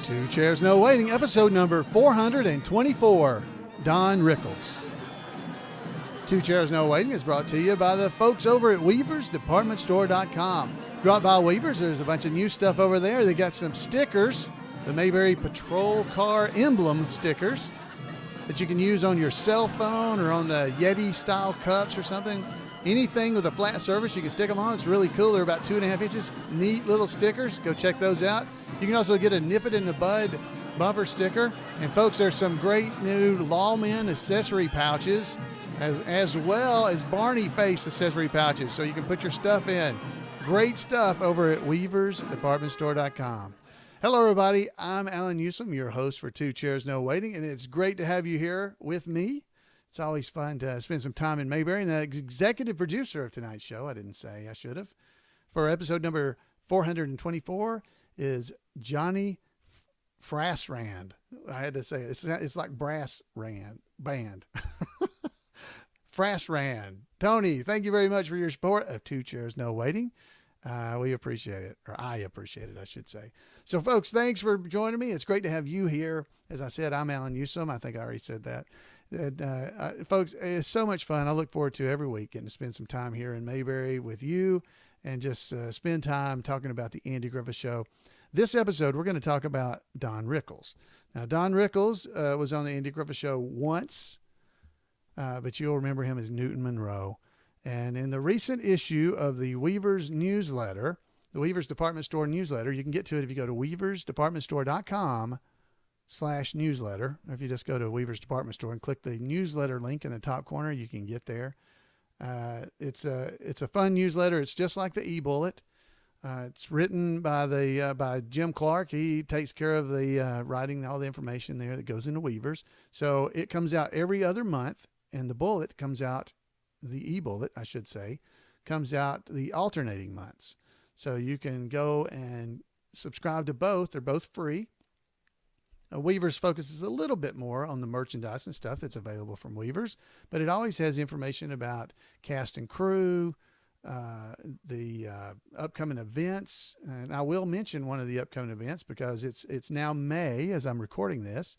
Two Chairs No Waiting, episode number 424, Don Rickles. Two Chairs No Waiting is brought to you by the folks over at weaversdepartmentstore.com. Drop by Weavers, there's a bunch of new stuff over there. They got some stickers, the Mayberry Patrol Car emblem stickers that you can use on your cell phone or on the Yeti-style cups or something. Anything with a flat surface, you can stick them on. It's really cool. They're about 2.5 inches. Neat little stickers. Go check those out. You can also get a Nip It in the Bud bumper sticker. And folks, there's some great new Lawmen accessory pouches as well as Barney face accessory pouches so you can put your stuff in. Great stuff over at weaversdepartmentstore.com. Hello, everybody. I'm Alan Newsom, your host for Two Chairs No Waiting, and it's great to have you here with me. It's always fun to spend some time in Mayberry. And the executive producer of tonight's show, I didn't say, I should have, for episode number 424 is Johnny Frassrand. I had to say it. It's like brass band. Frassrand. Tony, thank you very much for your support of Two Chairs No Waiting. We appreciate it, or I appreciate it, I should say. So, folks, thanks for joining me. It's great to have you here. As I said, I'm Alan Newsom. I think I already said that. Folks, it's so much fun. I look forward to every week getting to spend some time here in Mayberry with you and just spend time talking about the Andy Griffith Show. This episode, we're going to talk about Don Rickles. Now, Don Rickles was on the Andy Griffith Show once, but you'll remember him as Newton Monroe. And in the recent issue of the Weavers newsletter, the Weavers Department Store newsletter, you can get to it if you go to weaversdepartmentstore.com/newsletter. Or if you just go to Weavers Department Store and click the newsletter link in the top corner, you can get there. It's a fun newsletter. It's just like the e-bullet. It's written by Jim Clark. He takes care of the writing, all the information there that goes into Weavers. So it comes out every other month, and the bullet comes out, the e-bullet, I should say, comes out the alternating months. So you can go and subscribe to both. They're both free. Weavers focuses a little bit more on the merchandise and stuff that's available from Weavers, but it always has information about cast and crew, the upcoming events. And I will mention one of the upcoming events because it's now May as I'm recording this.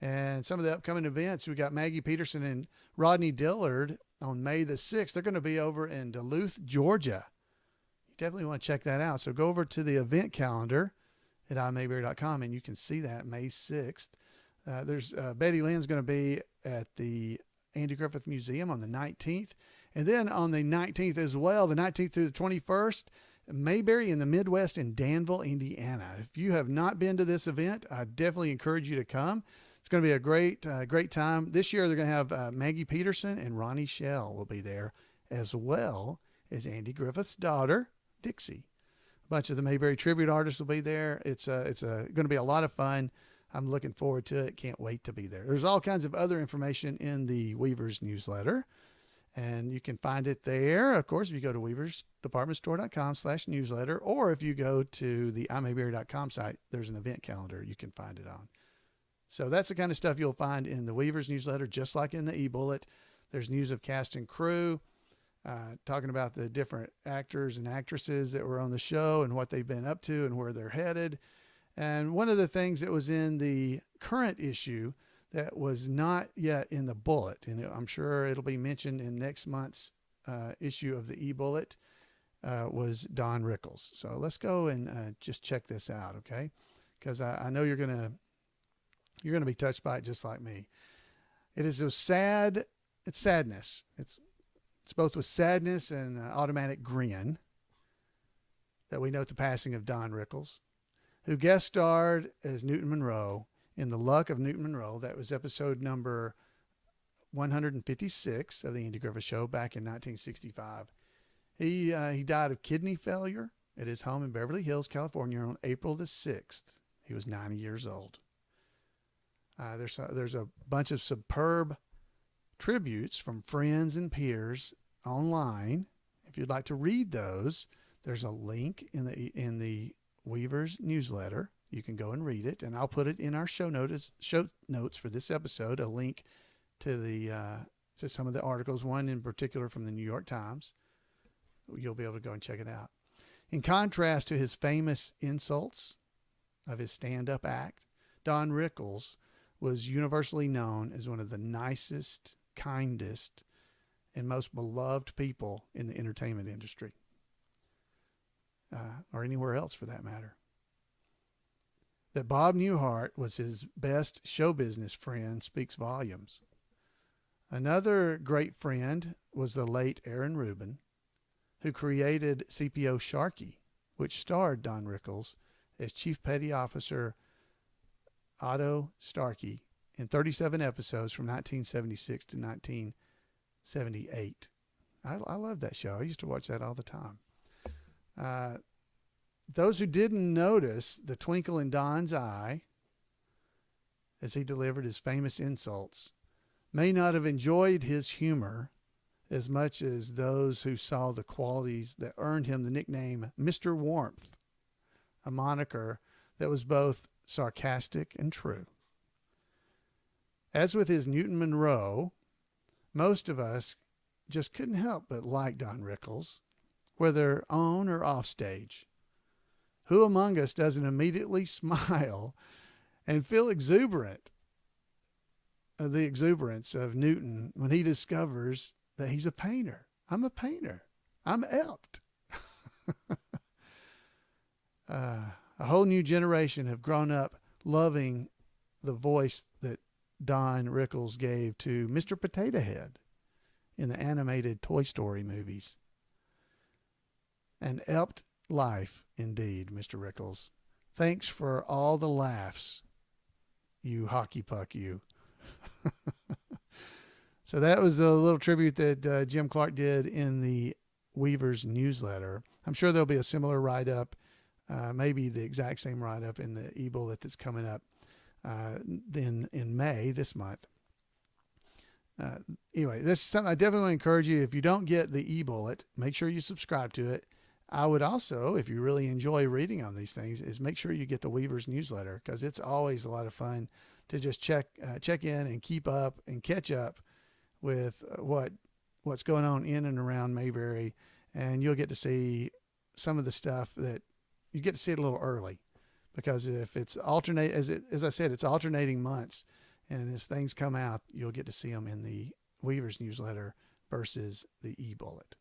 And some of the upcoming events, we got Maggie Peterson and Rodney Dillard on May the 6th. They're going to be over in Duluth, Georgia. You definitely want to check that out. So go over to the event calendar at imayberry.com and you can see that May 6th. There's Betty Lynn's going to be at the Andy Griffith Museum on the 19th. And then on the 19th as well, the 19th through the 21st, Mayberry in the Midwest in Danville, Indiana. If you have not been to this event, I definitely encourage you to come. It's going to be a great time. This year, they're going to have Maggie Peterson and Ronnie Shell will be there, as well as Andy Griffith's daughter, Dixie. A bunch of the Mayberry tribute artists will be there. It's going to be a lot of fun. I'm looking forward to it. Can't wait to be there. There's all kinds of other information in the Weavers newsletter, and you can find it there. Of course, if you go to weaversdepartmentstore.com/newsletter, or if you go to the imayberry.com site, there's an event calendar you can find it on. So that's the kind of stuff you'll find in the Weavers newsletter, just like in the e-bullet. There's news of cast and crew, talking about the different actors and actresses that were on the show and what they've been up to and where they're headed. And one of the things that was in the current issue that was not yet in the bullet, and I'm sure it'll be mentioned in next month's issue of the e-bullet, was Don Rickles. So let's go and just check this out, okay? Because I know you're going to be touched by it just like me. It is so sad. It's sadness. It's both with sadness and automatic grin that we note the passing of Don Rickles, who guest starred as Newton Monroe in The Luck of Newton Monroe. That was episode number 156 of the Andy Griffith Show back in 1965. He died of kidney failure at his home in Beverly Hills, California on April the 6th. He was 90 years old. There's a bunch of superb tributes from friends and peers online. If you'd like to read those, there's a link in the Weavers newsletter. You can go and read it, and I'll put it in our show notes for this episode. A link to some of the articles, one in particular from the New York Times. You'll be able to go and check it out. In contrast to his famous insults of his stand-up act, Don Rickles was universally known as one of the nicest, kindest, and most beloved people in the entertainment industry, or anywhere else for that matter. That Bob Newhart was his best show business friend speaks volumes. Another great friend was the late Aaron Rubin, who created CPO Sharkey, which starred Don Rickles as Chief Petty Officer Otto Starkey in 37 episodes from 1976 to 1978. I love that show. I used to watch that all the time. Those who didn't notice the twinkle in Don's eye as he delivered his famous insults may not have enjoyed his humor as much as those who saw the qualities that earned him the nickname Mr. Warmth, a moniker that was both sarcastic and true. As with his Newton Monroe, most of us just couldn't help but like Don Rickles, whether on or off stage. Who among us doesn't immediately smile and feel exuberant of the exuberance of Newton when he discovers that he's a painter? I'm a painter. I'm elped. A whole new generation have grown up loving the voice that Don Rickles gave to Mr. Potato Head in the animated Toy Story movies. An elped life indeed, Mr. Rickles. Thanks for all the laughs, you hockey puck, you. So that was a little tribute that Jim Clark did in the Weaver's newsletter. I'm sure there'll be a similar write-up, maybe the exact same write-up in the e-bullet that's coming up then in May this month. Anyway, this is something I definitely encourage you. If you don't get the e-bullet, make sure you subscribe to it. I would also, if you really enjoy reading on these things, is make sure you get the Weaver's newsletter, because it's always a lot of fun to just check in and keep up and catch up with what's going on in and around Mayberry, and you'll get to see some of the stuff that you get to see it a little early, because if it's as I said, it's alternating months, and as things come out, you'll get to see them in the Weaver's newsletter versus the e-bullet.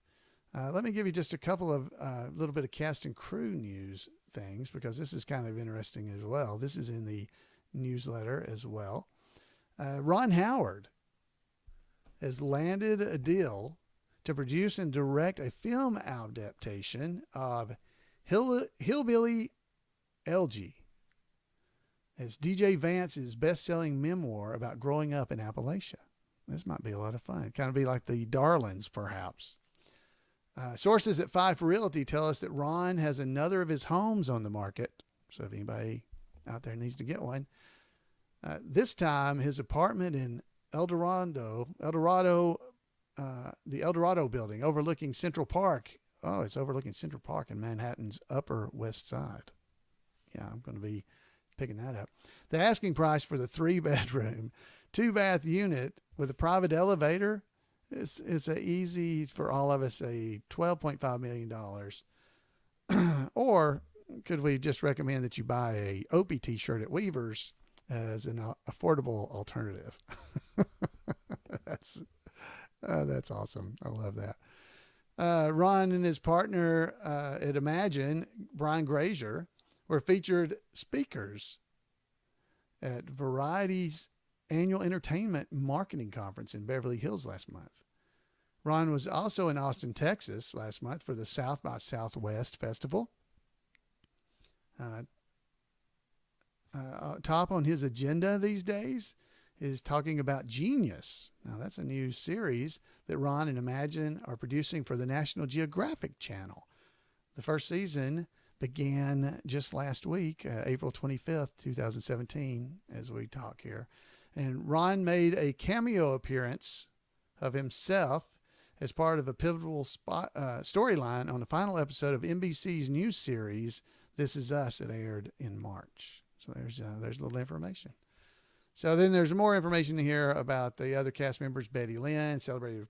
Let me give you just a couple of little bit of cast and crew news things, because this is kind of interesting as well. This is in the newsletter as well. Ron Howard has landed a deal to produce and direct a film adaptation of Hillbilly Elegy. It's DJ Vance's best-selling memoir about growing up in Appalachia. This might be a lot of fun. Kind of be like the Darlings, perhaps. Sources at Fife Realty tell us that Ron has another of his homes on the market. So if anybody out there needs to get one, this time his apartment in the El Dorado building overlooking Central Park. Oh, it's overlooking Central Park in Manhattan's Upper West Side. Yeah, I'm going to be picking that up. The asking price for the 3-bedroom, 2-bath unit with a private elevator, it's a easy for all of us, a $12.5 million. Or could we just recommend that you buy a Opie t-shirt at Weaver's as an affordable alternative? That's awesome. I love that. Ron and his partner at Imagine, Brian Grazier, were featured speakers at Variety's annual entertainment marketing conference in Beverly Hills last month. Ron was also in Austin, Texas last month for the South by Southwest Festival. Top on his agenda these days is talking about Genius. Now, that's a new series that Ron and Imagine are producing for the National Geographic Channel. The first season began just last week, April 25th, 2017, as we talk here. And Ron made a cameo appearance of himself as part of a pivotal storyline on the final episode of NBC's new series, This Is Us, that aired in March. So there's a little information. So then there's more information here about the other cast members. Betty Lynn celebrated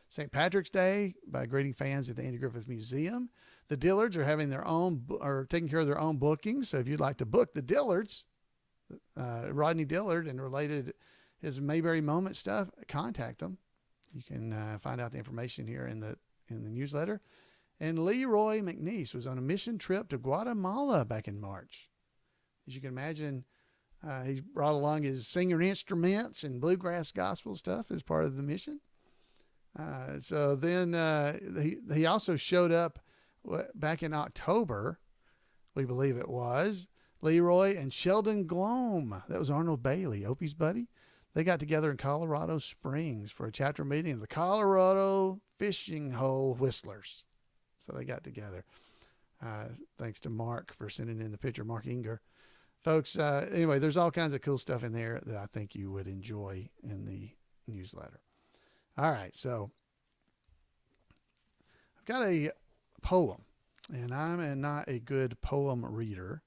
St. Patrick's Day by greeting fans at the Andy Griffith Museum. The Dillards are having taking care of their own bookings. So if you'd like to book the Dillards, Rodney Dillard and related his Mayberry moment stuff, contact them. You can find out the information here in the newsletter. And Leroy McNeese was on a mission trip to Guatemala back in March. As you can imagine, he brought along his singer instruments and bluegrass gospel stuff as part of the mission. So then he also showed up back in October, we believe it was. Leroy and Sheldon Glome, that was Arnold Bailey, Opie's buddy. They got together in Colorado Springs for a chapter meeting of the Colorado Fishing Hole Whistlers. So they got together. Thanks to Mark for sending in the picture, Mark Inger. Folks, anyway, there's all kinds of cool stuff in there that I think you would enjoy in the newsletter. All right, so I've got a poem, and I'm not a good poem reader,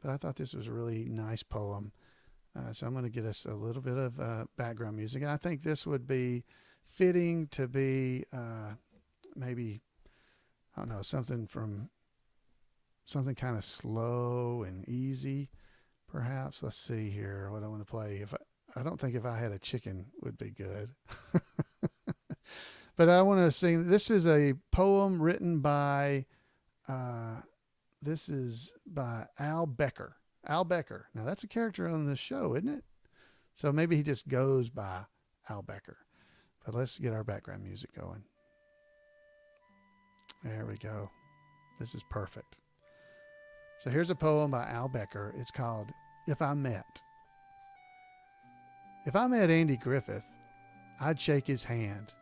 but I thought this was a really nice poem. So I'm going to get us a little bit of background music, and I think this would be fitting to be maybe, I don't know, something kind of slow and easy, perhaps. Let's see here what I want to play. I don't think If I Had a Chicken would be good. But I want to sing. This is a poem written by, this is by Al Becker. Al Becker. Now that's a character on the show, isn't it? So maybe he just goes by Al Becker. But let's get our background music going. There we go. This is perfect. So here's a poem by Al Becker. It's called If I Met. If I met Andy Griffith, I'd shake his hand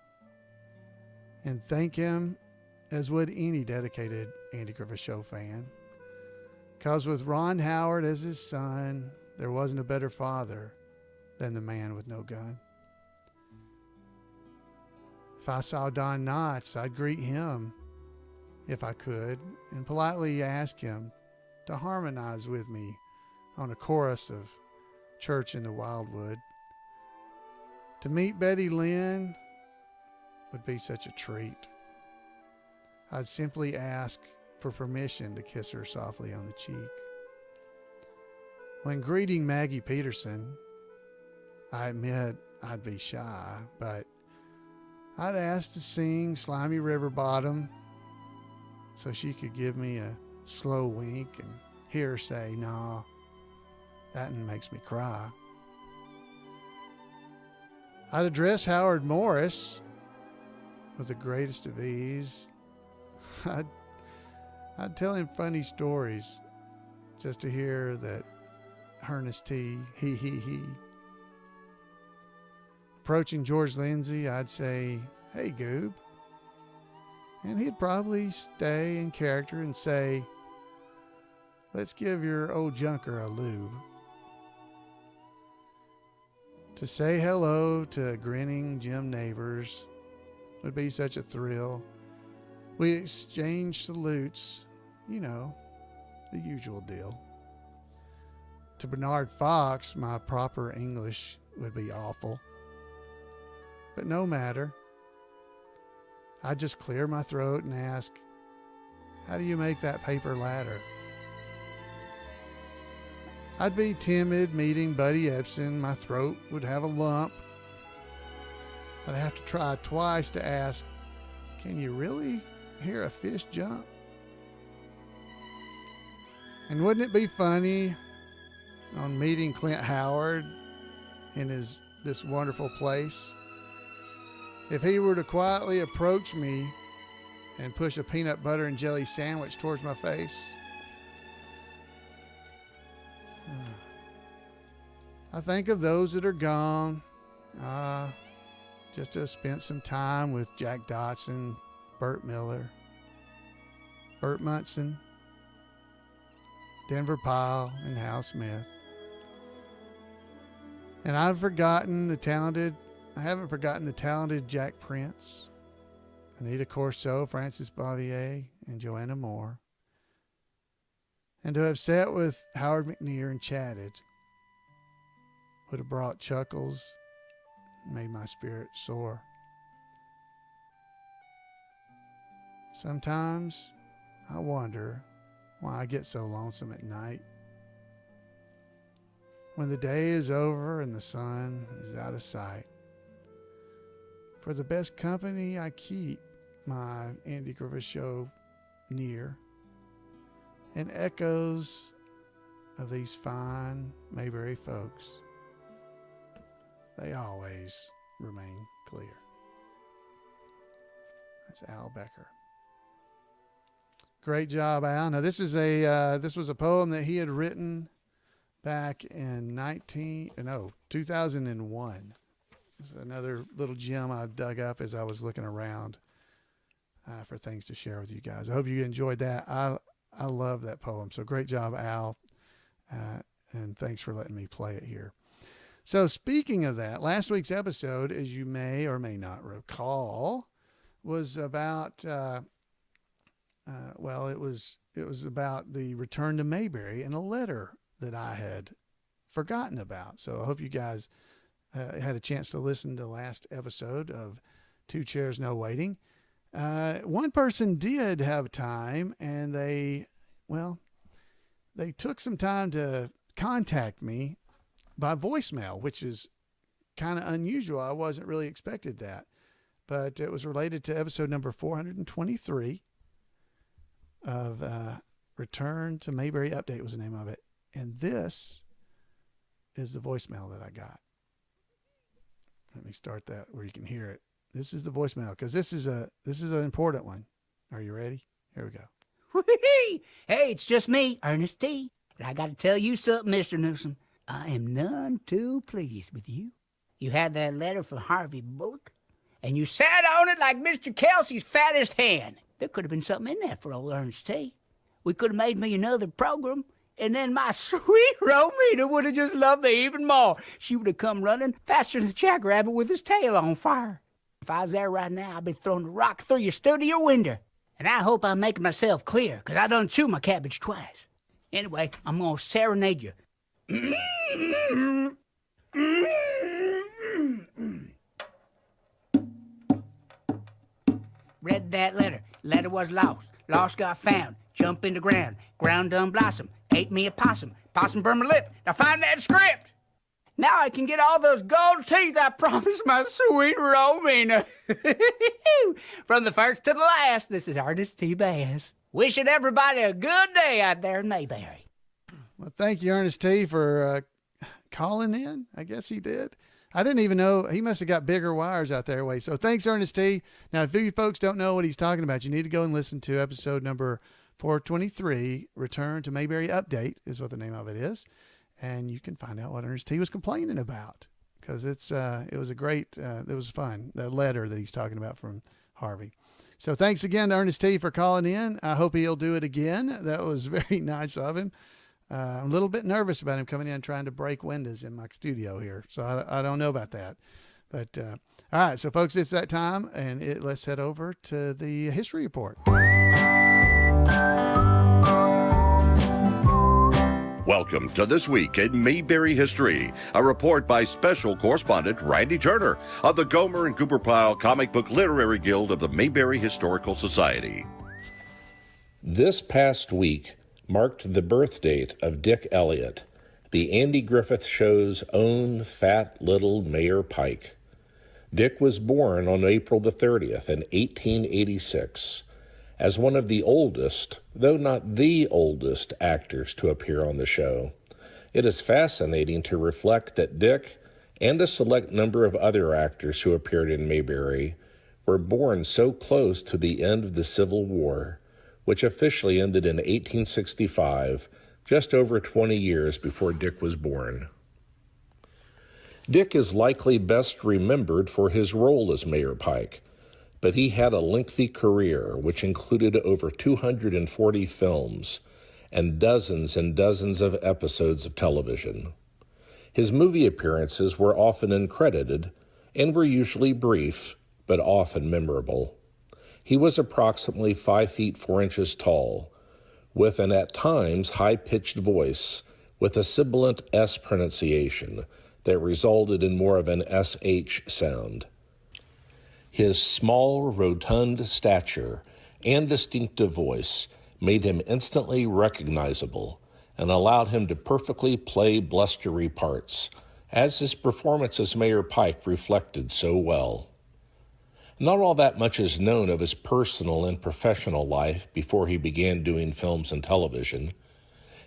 and thank him as would any dedicated Andy Griffith Show fan. Because with Ron Howard as his son, there wasn't a better father than the man with no gun. If I saw Don Knotts, I'd greet him if I could and politely ask him to harmonize with me on a chorus of Church in the Wildwood. To meet Betty Lynn would be such a treat. I'd simply ask for permission to kiss her softly on the cheek. When greeting Maggie Peterson, I admit I'd be shy, but I'd ask to sing Slimy River Bottom so she could give me a slow wink and hear her say, "Nah, that makes me cry." I'd address Howard Morris with the greatest of ease. I'd tell him funny stories just to hear that Ernest T, he. Approaching George Lindsay, I'd say, "Hey, Goob." And he'd probably stay in character and say, "Let's give your old junker a lube." To say hello to grinning Jim Neighbors would be such a thrill. We exchange salutes, you know, the usual deal. To Bernard Fox, my proper English would be awful. But no matter. I'd just clear my throat and ask, "How do you make that paper ladder?" I'd be timid meeting Buddy Ebsen. My throat would have a lump. I'd have to try twice to ask, "Can you really hear a fish jump?" And wouldn't it be funny on meeting Clint Howard in this wonderful place if he were to quietly approach me and push a peanut butter and jelly sandwich towards my face? I think of those that are gone. Just to have spent some time with Jack Dotson, Burt Miller, Burt Munson, Denver Pyle, and Hal Smith. And I haven't forgotten the talented Jack Prince, Anita Corso, Francis Bavier, and Joanna Moore. And to have sat with Howard McNear and chatted would have brought chuckles, made my spirit soar. Sometimes I wonder why I get so lonesome at night. when the day is over and the sun is out of sight. For the best company I keep my Andy Griffith Show near, and echoes of these fine Mayberry folks, they always remain clear. That's Al Becker. Great job, Al. Now this was a poem that he had written back in 2001. It's another little gem I dug up as I was looking around for things to share with you guys. I hope you enjoyed that. I love that poem. So great job, Al. And thanks for letting me play it here. So speaking of that, last week's episode, as you may or may not recall, was about, it was about the return to Mayberry and a letter that I had forgotten about. So I hope you guys had a chance to listen to the last episode of Two Chairs, No Waiting. One person did have time, and they took some time to contact me by voicemail, which is kind of unusual. I wasn't really expected that, but it was related to episode number 423 of Return to Mayberry Update was the name of it. And this is the voicemail that I got. Let me start that where you can hear it. This is the voicemail, because this is an important one. Are you ready? Here we go. Hey, it's just me, Ernest T. And I got to tell you something, Mr. Newsom. I am none too pleased with you. You had that letter from Harvey Bullock, and you sat on it like Mr. Kelsey's fattest hen. There could have been something in that for old Ernest T. We could have made me another program, and then my sweet Romita would have just loved me even more. She would have come running faster than a jackrabbit with his tail on fire. If I was there right now, I'd be throwing a rock through your studio window. And I hope I'm making myself clear, because I done chewed my cabbage twice. Anyway, I'm going to serenade you. Read that letter. Letter was lost. Lost got found. Jump in the ground. Ground done blossom. Ate me a possum. Possum burned my lip. Now find that script. Now I can get all those gold teeth I promised my sweet Romina. From the first to the last, this is Ernest T. Bass. Wishing everybody a good day out there in Mayberry. Well, thank you, Ernest T., for calling in. I guess he did. I didn't even know. He must have got bigger wires out there. So thanks, Ernest T. Now, if you folks don't know what he's talking about, you need to go and listen to episode number 423, Return to Mayberry Update is what the name of it is. And you can find out what Ernest T. was complaining about, because it was fun, the letter that he's talking about from Harvey. So thanks again to Ernest T. for calling in. I hope he'll do it again. That was very nice of him. I'm a little bit nervous about him coming in and trying to break windows in my studio here. So I don't know about that. But all right, so folks, it's that time, and let's head over to the history report. Welcome to This Week in Mayberry History, a report by Special Correspondent Randy Turner of the Gomer and Cooper Pyle Comic Book Literary Guild of the Mayberry Historical Society. This past week marked the birth date of Dick Elliott, the Andy Griffith Show's own fat little Mayor Pike. Dick was born on April the 30th in 1886. As one of the oldest, though not the oldest, actors to appear on the show. It is fascinating to reflect that Dick and a select number of other actors who appeared in Mayberry were born so close to the end of the Civil War, which officially ended in 1865, just over 20 years before Dick was born. Dick is likely best remembered for his role as Mayor Pike, but he had a lengthy career which included over 240 films and dozens of episodes of television. His movie appearances were often uncredited and were usually brief, but often memorable. He was approximately 5 feet 4 inches tall, with an at times high-pitched voice with a sibilant S pronunciation that resulted in more of an SH sound. His small, rotund stature and distinctive voice made him instantly recognizable and allowed him to perfectly play blustery parts, as his performance as Mayor Pike reflected so well. Not all that much is known of his personal and professional life before he began doing films and television.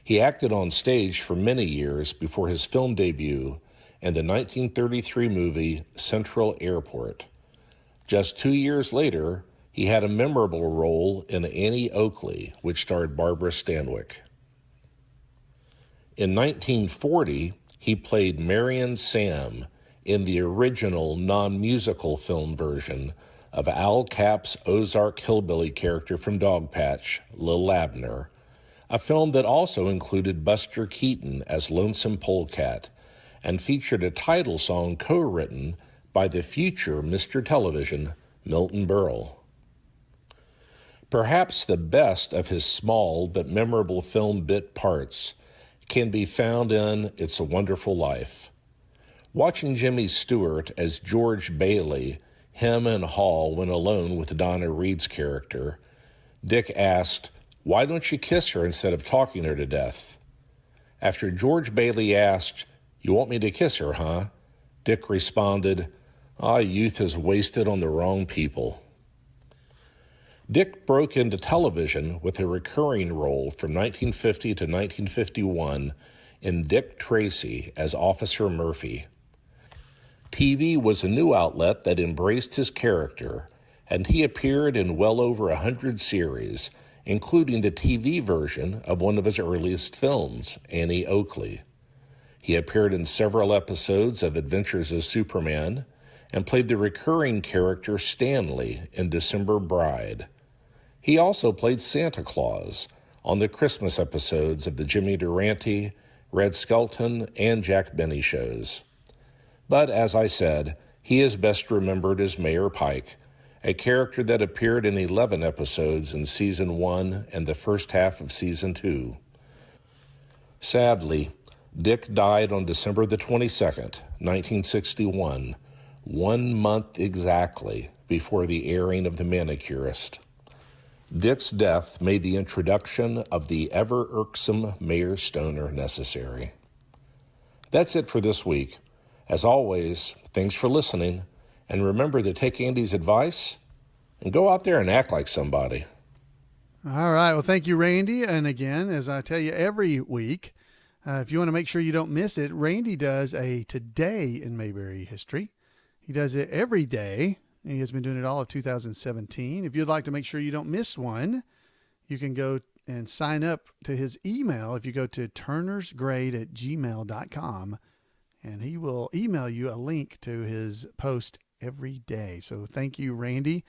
He acted on stage for many years before his film debut in the 1933 movie Central Airport. Just 2 years later, he had a memorable role in Annie Oakley, which starred Barbara Stanwyck. In 1940, he played Marion Sam in the original non-musical film version of Al Capp's Ozark Hillbilly character from Dogpatch, Lil Abner, a film that also included Buster Keaton as Lonesome Polecat and featured a title song co-written by the future Mr. Television, Milton Berle. Perhaps the best of his small but memorable film bit parts can be found in It's a Wonderful Life. Watching Jimmy Stewart as George Bailey hem and haw when alone with Donna Reed's character, Dick asked, "Why don't you kiss her instead of talking her to death?" After George Bailey asked, "You want me to kiss her, huh?" Dick responded, "Youth is wasted on the wrong people." Dick broke into television with a recurring role from 1950 to 1951 in Dick Tracy as Officer Murphy. TV was a new outlet that embraced his character, and he appeared in well over 100 series, including the TV version of one of his earliest films, Annie Oakley. He appeared in several episodes of Adventures of Superman and played the recurring character Stanley in December Bride. He also played Santa Claus on the Christmas episodes of the Jimmy Durante, Red Skelton, and Jack Benny shows. But as I said, he is best remembered as Mayor Pike, a character that appeared in 11 episodes in Season 1 and the first half of Season 2. Sadly, Dick died on December the 22nd, 1961, 1 month exactly before the airing of The Manicurist. Dick's death made the introduction of the ever-irksome Mayor Stoner necessary. That's it for this week. As always, thanks for listening, and remember to take Andy's advice and go out there and act like somebody. All right. Well, thank you, Randy. And again, as I tell you every week, if you want to make sure you don't miss it, Randy does a Today in Mayberry History. He does it every day. He has been doing it all of 2017. If you'd like to make sure you don't miss one, you can go and sign up to his email if you go to turnersgrade@gmail.com, and he will email you a link to his post every day. So thank you, Randy.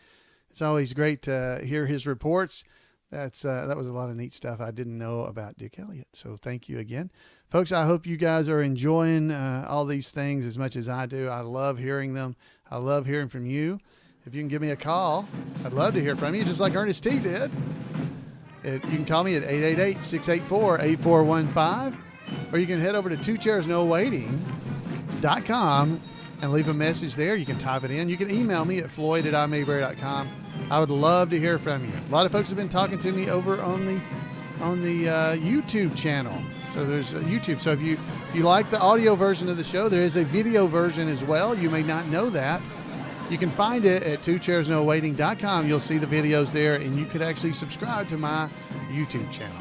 It's always great to hear his reports. That was a lot of neat stuff I didn't know about Dick Elliott. So thank you again. Folks, I hope you guys are enjoying all these things as much as I do. I love hearing them. I love hearing from you. If you can give me a call, I'd love to hear from you, just like Ernest T did. You can call me at 888-684-8415, or you can head over to twocairsnowaiting.com and leave a message there. You can type it in. You can email me at floyd@imayberry.com. I would love to hear from you. A lot of folks have been talking to me over on the YouTube channel. So there's YouTube. So if you like the audio version of the show, there is a video version as well. You may not know that. You can find it at twocairsnowaiting.com. You'll see the videos there, and you could actually subscribe to my YouTube channel.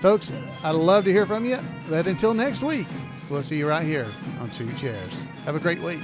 Folks, I'd love to hear from you. But until next week, we'll see you right here on Two Chairs. Have a great week.